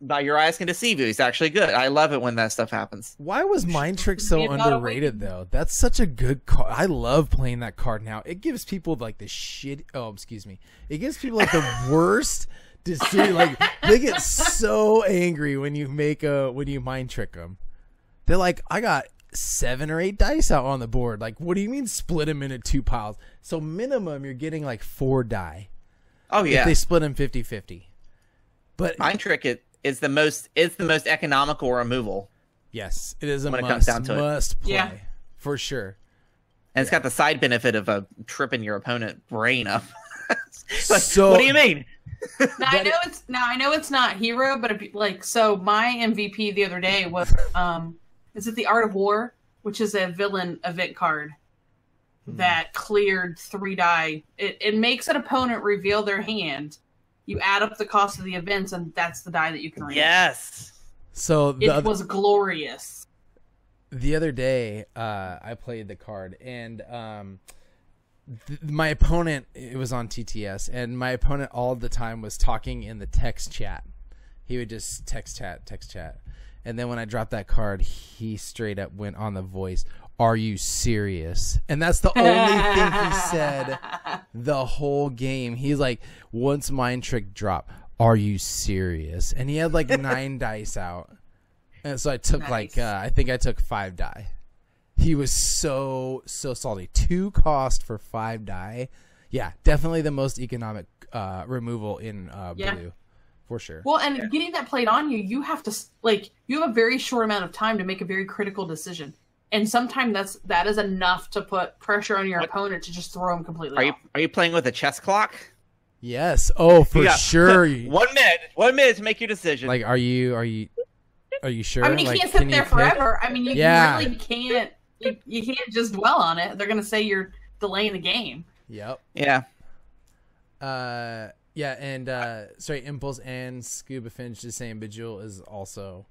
now your eyes can deceive you. He's actually good. I love it when that stuff happens. Why was Mind Trick so underrated though? That's such a good card. I love playing that card now. It gives people like the shit. Oh, excuse me. It gives people like the worst decision. Like they get so angry when you Mind Trick them. They're like, I got 7 or 8 dice out on the board. Like, what do you mean split them into 2 piles? So minimum, you're getting like 4 die. Oh yeah. If they split them 50-50. But Mind Trick is the most economical removal. Yes, it is a when it comes down to must play, yeah. for sure. And it's got the side benefit of tripping your opponent brain up. Like, so what do you mean? I know it's not hero, but so my MVP the other day was is it the Art of War, which is a villain event card that cleared 3 die. It makes an opponent reveal their hand. You add up the cost of the events, and that's the die that you can reveal. Yes. So it was glorious. The other day, I played the card, and my opponent, it was on TTS, and my opponent all the time was talking in the text chat. He would just text chat. And then when I dropped that card, he straight up went on the voice, "Are you serious?" And that's the only thing he said the whole game. He's like, once Mind Trick drop, "Are you serious?" And he had like 9 dice out. And so I took I think I took 5 die. He was so salty. 2 cost for 5 die. Yeah, definitely the most economic removal in blue. For sure. Well, and getting that played on you, you have to you have a very short amount of time to make a very critical decision, and sometimes that is enough to put pressure on your opponent to just throw them completely off. Are you playing with a chess clock? Yes. Oh, for sure. 1 minute to make your decision. Like, are you sure? I mean, you can't sit there forever. I mean, you really can't. You can't just dwell on it. They're gonna say you're delaying the game. Yep. Yeah. Yeah, and sorry, Impulse and Scuba Finch just saying Bejewel is also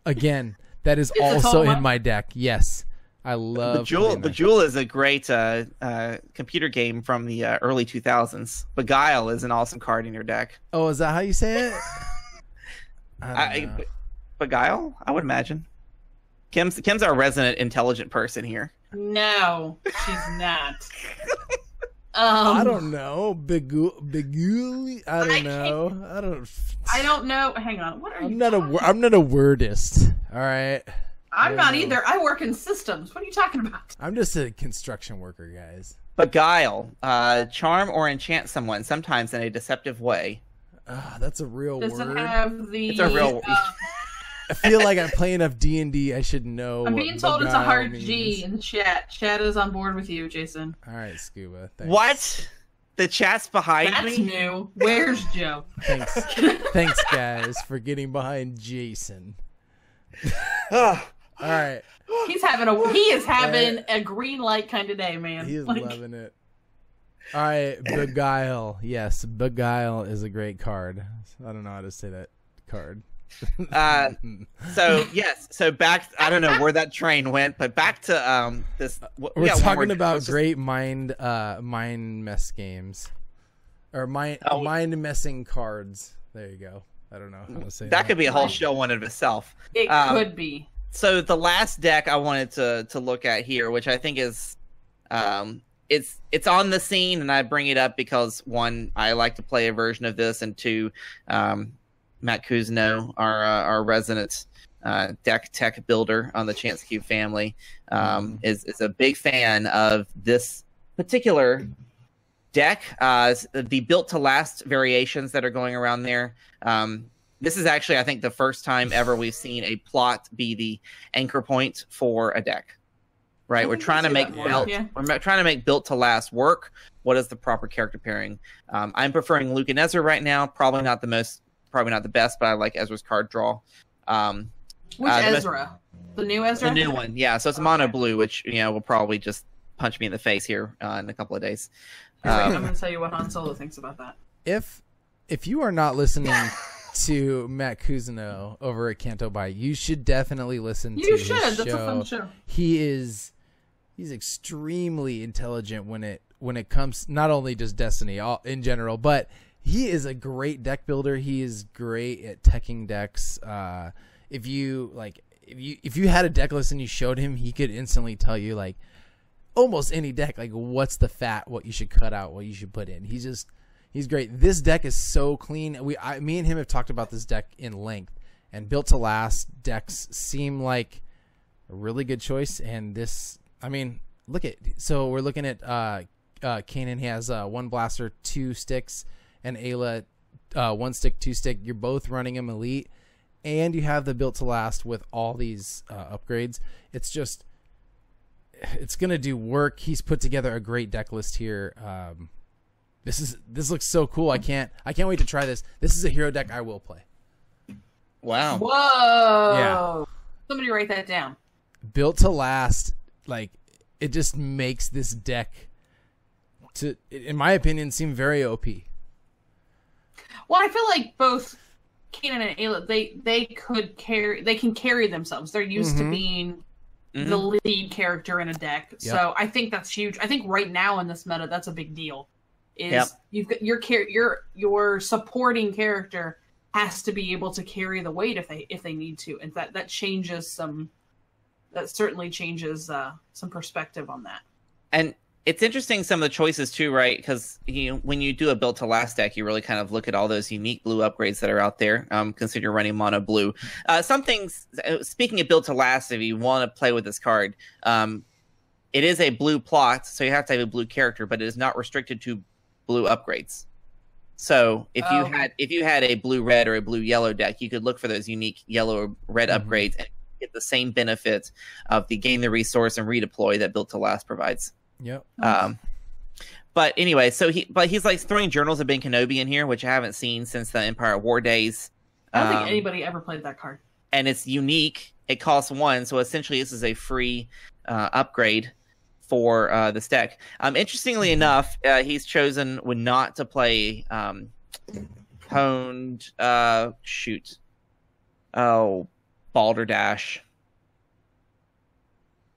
again that is also in my deck. Yes, I love Bejewel is a great computer game from the early 2000s. Beguile is an awesome card in your deck. Oh, is that how you say it? Beguile, I would imagine. Kim's our resident intelligent person here. No, she's not. I don't know. Biguli. I don't know. I don't know. Hang on. What are you? I'm not a wordist. All right. I'm not either. I work in systems. What are you talking about? I'm just a construction worker, guys. Beguile, charm or enchant someone, sometimes in a deceptive way. That's a real Does word. it have the? It's a real. I feel like I'm playing enough D&D. I should know. I'm being told it's a hard means. G in chat. Chat is on board with you, Jason. All right, Scuba. Thanks. What? The chat's behind That's me. new. Where's Joe? Thanks, guys, for getting behind Jason. All right. He is having a green light kind of day, man. He's loving it. All right, Beguile. Yes, Beguile is a great card. I don't know how to say that card. So back. I don't know where that train went, but back to this. We're talking about great mind mess games, or mind messing cards. There you go. I don't know how to say that. That could be a whole show one of itself. It could be. So the last deck I wanted to look at here, which I think is, it's on the scene, and I bring it up because one, I like to play a version of this, and two, Matt Kuzno, our resident deck tech builder on the Chance Cube family, is a big fan of this particular deck. The built to last variations that are going around there. This is actually, I think, the first time ever we've seen a plot be the anchor point for a deck. Right, we're trying to make we're trying to make built to last work. What is the proper character pairing? I'm preferring Luke and Ezra right now. Probably not the best, but I like Ezra's card draw. Which Ezra? The new Ezra? The new one, yeah. So it's mono blue, which will probably just punch me in the face here in a couple of days. I'm going to tell you what Han Solo thinks about that. If you are not listening to Matt Kuzno over at Canto Bight, you should definitely listen to his show. That's a fun show. He's extremely intelligent when it comes not only just Destiny in general, but he is a great deck builder. He is great at teching decks. If you had a deck list and you showed him, he could instantly tell you like almost any deck, like what's the fat, what you should cut out, what you should put in. He's great. This deck is so clean. Me and him have talked about this deck in length, and built to last decks seem like a really good choice. And this, I mean, so we're looking at Kanan. He has 1 blaster, 2 sticks, and Ayla 1 stick, 2 stick. You're both running him elite, and you have the built to last with all these upgrades. It's gonna do work. He's put together a great deck list here. This looks so cool. I can't wait to try this. This is a hero deck I will play. Wow. Whoa. Yeah. Somebody write that down. Built to last, like it just makes this deck in my opinion, seem very OP. Well, I feel like both Kanan and Ayla, they can carry themselves. They're used to being the lead character in a deck. Yep. So I think that's huge. I think right now in this meta, that's a big deal. You've got your supporting character has to be able to carry the weight if they need to, and that certainly changes some perspective on that. And it's interesting some of the choices too, right? Because when you do a built to last deck, you really kind of look at all those unique blue upgrades that are out there. Consider you're running mono blue. Some things. Speaking of built to last, if you want to play with this card, it is a blue plot, so you have to have a blue character, but it is not restricted to blue upgrades. So if you had a blue red or a blue yellow deck, you could look for those unique yellow or red upgrades and get the same benefit of the gain the resource and redeploy that built to last provides. Yep. But anyway, he's like throwing Journals of Ben Kenobi in here, which I haven't seen since the Empire War days. I don't think anybody ever played that card. And it's unique. It costs 1, so essentially this is a free upgrade for this deck. Interestingly enough, he's chosen not to play Balderdash.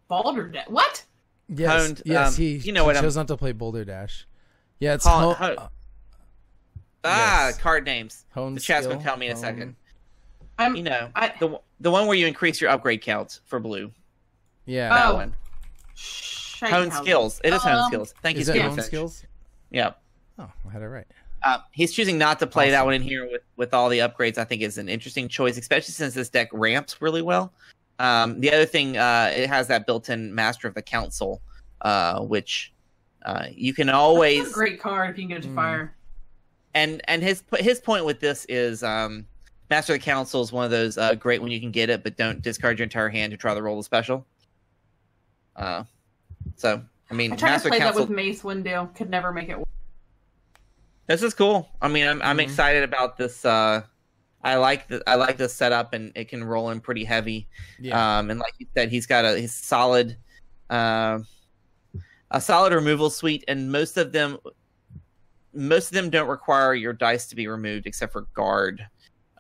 Balderdash? What? Yes, Honed, he chose not to play Boulder Dash. Yeah, it's card names. Honed the chat's skill, gonna tell me in a second. The one where you increase your upgrade count for blue. Yeah, that one. Honed skills. It is honed skills. Thank you. Is it honed skills? Yeah. Oh, I had it right. He's choosing not to play that one in here with all the upgrades. I think is an interesting choice, especially since this deck ramps really well. The other thing, it has that built-in Master of the Council, which you can always. That's a great card if you can get it to fire. And his point with this is Master of the Council is one of those great when you can get it, but don't discard your entire hand to try to roll the special. So I mean, I tried Master to play Council, that with Mace Windu, could never make it work. This is cool. I mean, I'm excited about this. I like this setup, and it can roll in pretty heavy. Yeah. And like you said, he's got a solid removal suite, and most of them don't require your dice to be removed except for guard,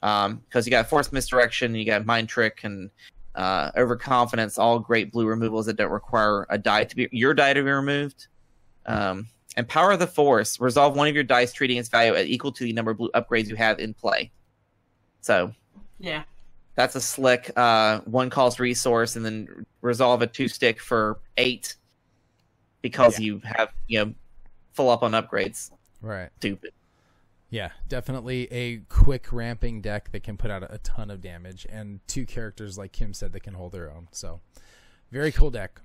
because you got force misdirection, you got mind trick, and overconfidence, all great blue removals that don't require your die to be removed. And Power of the Force, resolve one of your dice, treating its value at equal to the number of blue upgrades you have in play. So yeah, that's a slick one cost resource, and then resolve a 2-stick for 8 because you have full up on upgrades. Right. Stupid. Yeah, definitely a quick ramping deck that can put out a ton of damage, and 2 characters, like Kim said, that can hold their own. So, very cool deck.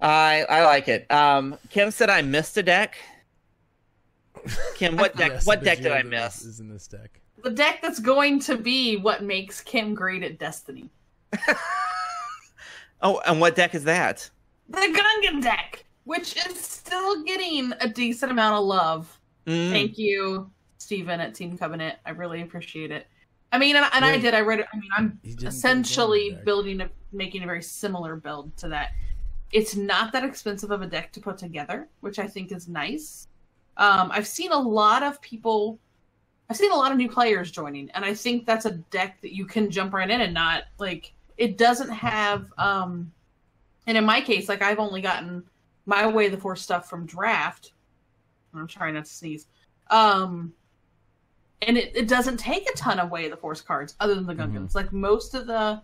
I like it. Kim said I missed a deck. Kim, what deck? Yes, what deck did I majority of miss? this is in this deck. the deck that's going to be what makes Kim great at Destiny. Oh, and what deck is that? The Gungan deck, which is still getting a decent amount of love. Thank you, Steven at Team Covenant. I really appreciate it. I mean, and I did. I read it. I mean, I'm essentially making a very similar build to that. It's not that expensive of a deck to put together, which I think is nice. I've seen a lot of people. I've seen a lot of new players joining, and I think that's a deck that you can jump right in and not like. It doesn't have. And in my case, like I've only gotten my Way of the Force stuff from draft. I'm trying not to sneeze. And it doesn't take a ton of Way of the Force cards other than the Gungans. Like most of the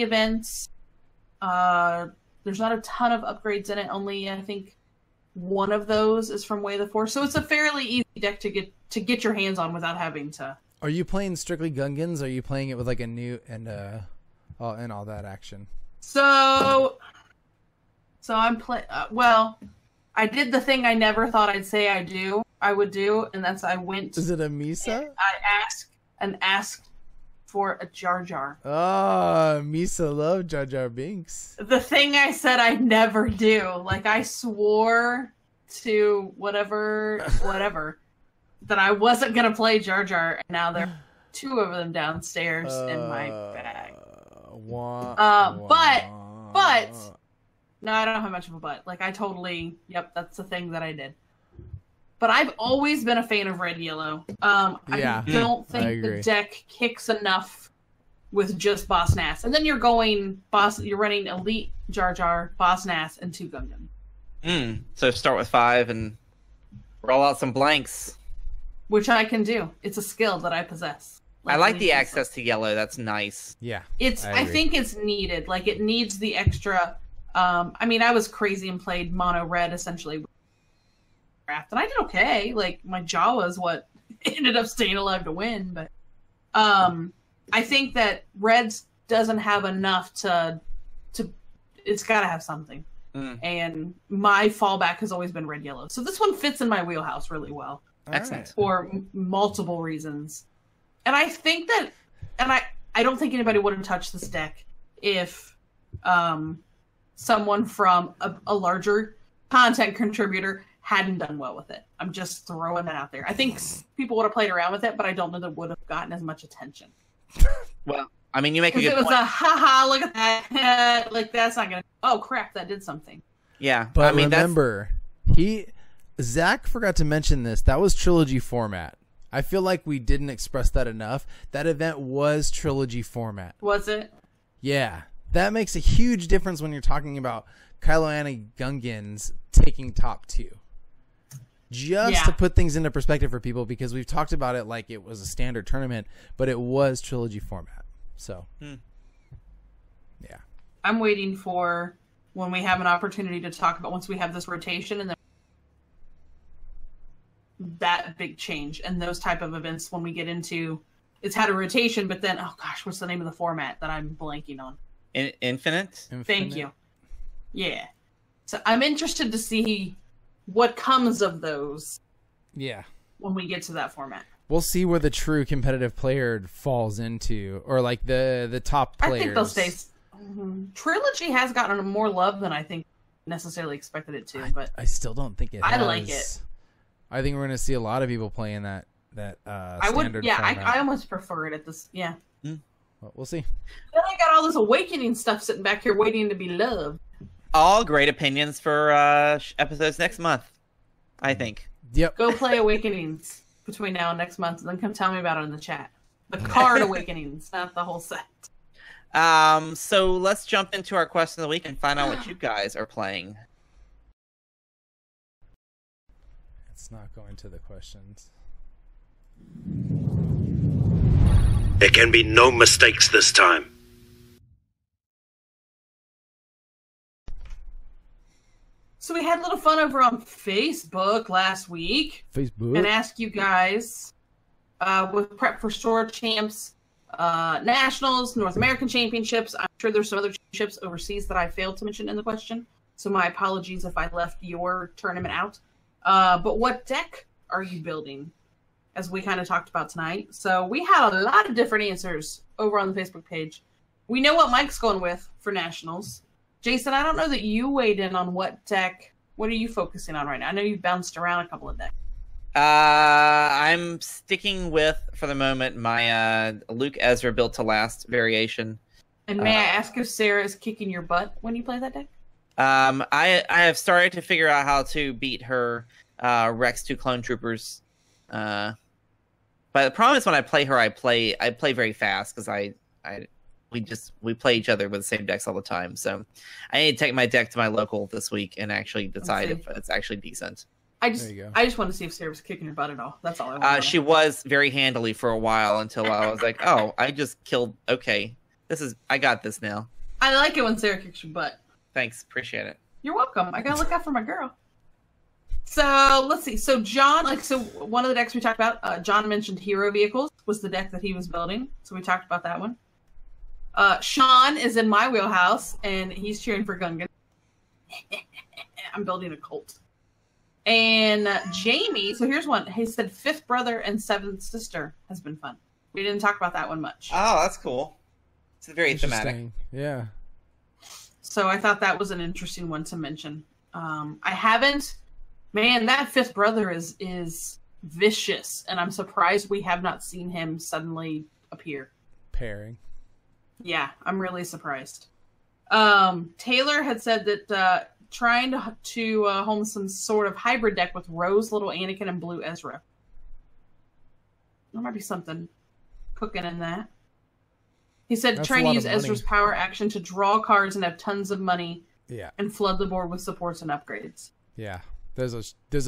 events, there's not a ton of upgrades in it. Only I think one of those is from Way of the Force. So it's a fairly easy deck to get your hands on without having to. Are you playing strictly Gungans? Or are you playing it with like a new and all that action? So I'm playing. Well, I did the thing I never thought I'd say I would do, and that's I went. Is it a Misa? I asked for a Jar Jar. Oh, Misa love Jar Jar Binks. The thing I said I'd never do. Like I swore to whatever that I wasn't gonna play Jar Jar, and now there are two of them downstairs in my bag. But no, I don't have much of a but. Like I totally, that's the thing that I did. But I've always been a fan of red yellow. I don't think the deck kicks enough with just Boss Nass. And then you're running Elite Jar Jar, Boss Nass, and 2 Gungans. So start with 5 and roll out some blanks. Which I can do. It's a skill that I possess. I like the access to yellow. That's nice. Yeah. I think it's needed. Like it needs the extra. I mean, I was crazy and played mono red essentially. And I did okay. Like my Jawa is what ended up staying alive to win, but I think that Reds doesn't have enough to it's got to have something. And my fallback has always been red yellow, so this one fits in my wheelhouse really well. Excellent. For multiple reasons, and I think that, and I don't think anybody would have touched this deck if someone from a larger content contributor hadn't done well with it. I'm just throwing that out there. I think people would have played around with it, but I don't know that would have gotten as much attention. Well, I mean, you make a good point. It was a haha, look at that. Like that's not gonna. Oh crap, that did something. Yeah, but I mean, remember, Zach forgot to mention this. That was trilogy format. I feel like we didn't express that enough. That event was trilogy format. Was it? Yeah, that makes a huge difference when you're talking about Kylo Anna Gungans taking top 2. Just to put things into perspective for people, because we've talked about it like it was a standard tournament, but it was trilogy format. So, yeah. I'm waiting for when we have an opportunity to talk about once we have this rotation and then that big change and those type of events when we get into it's had a rotation, but then, oh gosh, what's the name of the format that I'm blanking on? Infinite? Thank you. Yeah. So I'm interested to see what comes of those. Yeah. When we get to that format. We'll see where the true competitive player falls into, or like the top players. I think they'll stay. Trilogy has gotten more love than I think necessarily expected it to, but I still don't think it I has. like it. I think we're going to see a lot of people playing that I would, standard yeah, format. I almost prefer it at this, yeah. Well, we'll see. Then I got all this Awakening stuff sitting back here waiting to be loved. All great opinions for episodes next month, I think. Yep. Go play Awakenings between now and next month, and then come tell me about it in the chat. The card Awakenings, not the whole set. So let's jump into our question of the week and find out what you guys are playing. It's not going to the questions. There can be no mistakes this time. So we had a little fun over on Facebook last week. Facebook. And asked you guys with prep for Store Champs, Nationals, North American Championships. I'm sure there's some other championships overseas that I failed to mention in the question. So my apologies if I left your tournament out. But what deck are you building? As we kind of talked about tonight. So we had a lot of different answers over on the Facebook page. We know what Mike's going with for Nationals. Jason, I don't know that you weighed in on what deck. What are you focusing on right now? I know you've bounced around a couple of decks. I'm sticking with, for the moment, my Luke Ezra built to last variation. And may I ask if Sarah is kicking your butt when you play that deck? I have started to figure out how to beat her Rex 2 Clone Troopers. But the problem is when I play her, I play very fast because we play each other with the same decks all the time. So I need to take my deck to my local this week and actually decide if it's actually decent. I just want to see if Sarah was kicking your butt at all. That's all I want. She was very handily for a while until I was like, oh, I just killed. Okay, I got this now. I like it when Sarah kicks your butt. Thanks, appreciate it. You're welcome. I gotta look out for my girl. So let's see. So John, one of the decks we talked about, John mentioned Hero Vehicles was the deck that he was building. So we talked about that one. Sean is in my wheelhouse and he's cheering for Gungan. I'm building a cult. And Jamie, so here's one. He said Fifth Brother and Seventh Sister has been fun. We didn't talk about that one much. Oh, that's cool. It's very thematic. Yeah. So I thought that was an interesting one to mention. I haven't. Man, that Fifth Brother is vicious, and I'm surprised we have not seen him suddenly appear. Pairing. Yeah, I'm really surprised. Taylor had said that trying to home some sort of hybrid deck with Rose, Little Anakin, and Blue Ezra. There might be something cooking in that. He said trying to use Ezra's power action to draw cards and have tons of money. Yeah. And flood the board with supports and upgrades. Yeah. There's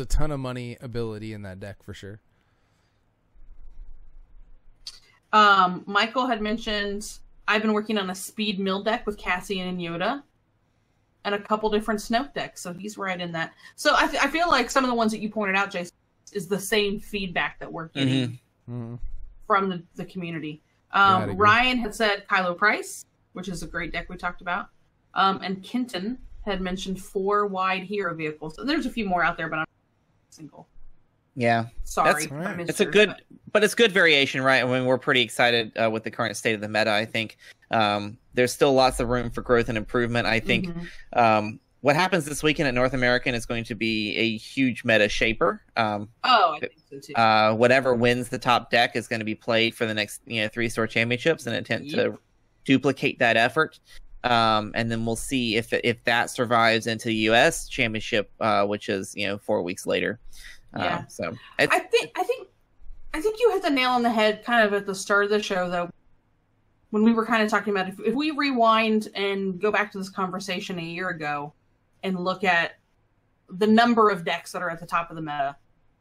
a ton of money ability in that deck for sure. Michael had mentioned I've been working on a speed mill deck with Cassian and Yoda and a couple different Snoke decks, so he's right in that. So I feel like some of the ones that you pointed out, Jason, is the same feedback that we're getting from the community. Ryan had said Kylo Price, which is a great deck we talked about. And Kenton had mentioned 4 wide hero vehicles. There's a few more out there, but I'm single. Yeah. Sorry. It's a good, but it's good variation, right? I mean, we're pretty excited with the current state of the meta, I think. There's still lots of room for growth and improvement. I think what happens this weekend at North American is going to be a huge meta shaper. I think so too. Whatever wins the top deck is going to be played for the next 3 store championships in an attempt to duplicate that effort. And then we'll see if that survives into the U.S. championship, which is 4 weeks later. Yeah. So I think you hit the nail on the head kind of at the start of the show, though, when we were kind of talking about if we rewind and go back to this conversation a year ago and look at the number of decks that are at the top of the meta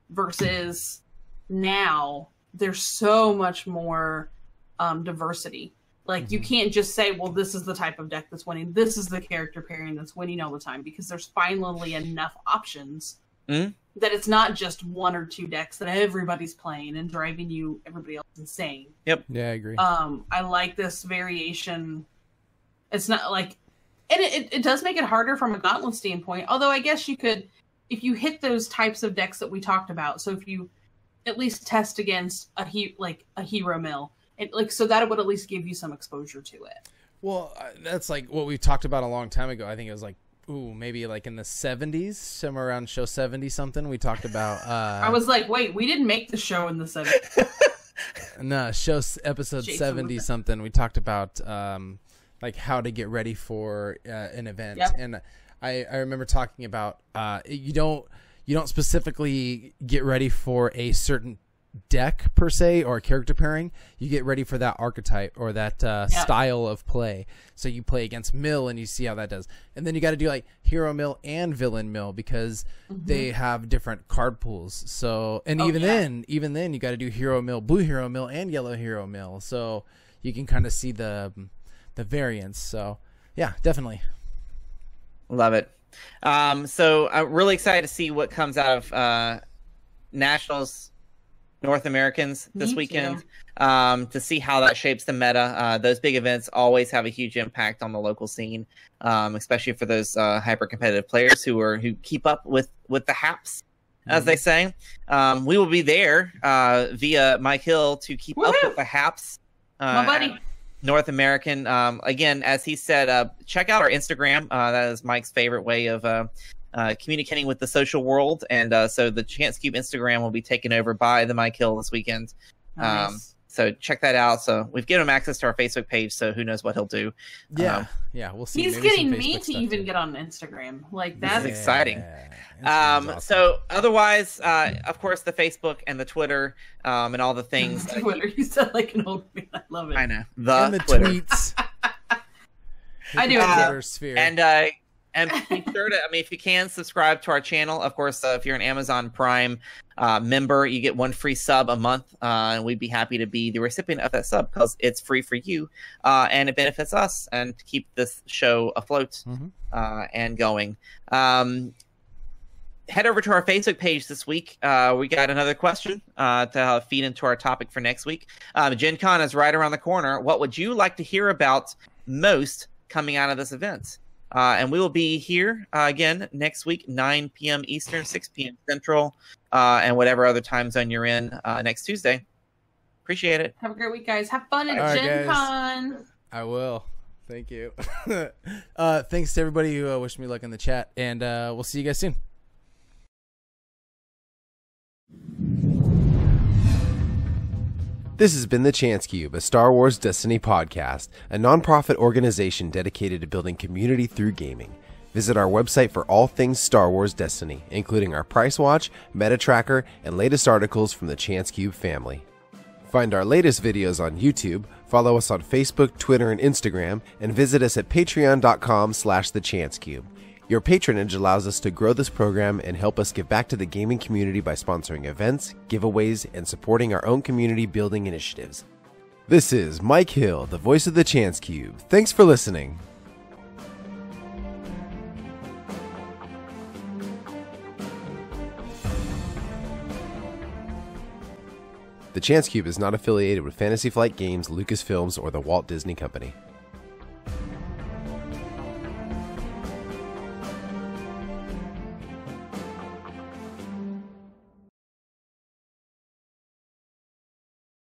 versus now, there's so much more diversity. Like, you can't just say, well, this is the type of deck that's winning. This is the character pairing that's winning all the time, because there's finally enough options that it's not just one or two decks that everybody's playing and driving everybody else insane. Yep. Yeah, I agree. I like this variation. It's not like, and it does make it harder from a gauntlet standpoint. Although I guess you could, if you hit those types of decks that we talked about. So if you at least test against a hero mill, so that would at least give you some exposure to it. Well, that's like what we talked about a long time ago. I think it was like, maybe like in the 70s, somewhere around show 70 something. We talked about. I was like, wait, we didn't make the show in the 70s. No, episode 70 something. We talked about like how to get ready for an event, and I remember talking about you don't specifically get ready for a certain deck per se or a character pairing. You get ready for that archetype or that style of play. So you play against mill and you see how that does, and then you got to do like hero mill and villain mill because they have different card pools. So even then you got to do hero mill, blue hero mill, and yellow hero mill. So you can kind of see the variance. So yeah, definitely love it. So I'm really excited to see what comes out of Nationals North Americans this weekend, to see how that shapes the meta. Those big events always have a huge impact on the local scene, especially for those hyper competitive players who keep up with the haps, as they say. We will be there via Mike Hill to keep up with the haps. My buddy. North American. Again, as he said, check out our Instagram. That is Mike's favorite way of communicating with the social world, and so the Chance Cube Instagram will be taken over by the Mike Hill this weekend. Nice. So check that out. So we've given him access to our Facebook page, so who knows what he'll do. Yeah, we'll see. He's getting me to even get on Instagram. Like, that's exciting. Awesome. So otherwise, of course, the Facebook and the Twitter, and all the things. Twitter, you sound like an old man. I love it. I know. And the Twitter. tweets. I do it Twitter sphere. And be sure to, if you can, subscribe to our channel. Of course, if you're an Amazon Prime member, you get one free sub a month, and we'd be happy to be the recipient of that sub because it's free for you, and it benefits us and to keep this show afloat and going. Head over to our Facebook page this week. We got another question to feed into our topic for next week. Gen Con is right around the corner. What would you like to hear about most coming out of this event? And we will be here again next week, 9 p.m. Eastern, 6 p.m. Central, and whatever other time zone you're in next Tuesday. Appreciate it. Have a great week, guys. Have fun at Gen Con. I will. Thank you. Thanks to everybody who wished me luck in the chat, and we'll see you guys soon. This has been The Chance Cube, a Star Wars Destiny podcast, a non-profit organization dedicated to building community through gaming. Visit our website for all things Star Wars Destiny, including our price watch, meta tracker, and latest articles from the Chance Cube family. Find our latest videos on YouTube, follow us on Facebook, Twitter, and Instagram, and visit us at patreon.com/thechancecube. Your patronage allows us to grow this program and help us give back to the gaming community by sponsoring events, giveaways, and supporting our own community building initiatives. This is Mike Hill, the voice of the Chance Cube. Thanks for listening. The Chance Cube is not affiliated with Fantasy Flight Games, Lucasfilms, or the Walt Disney Company.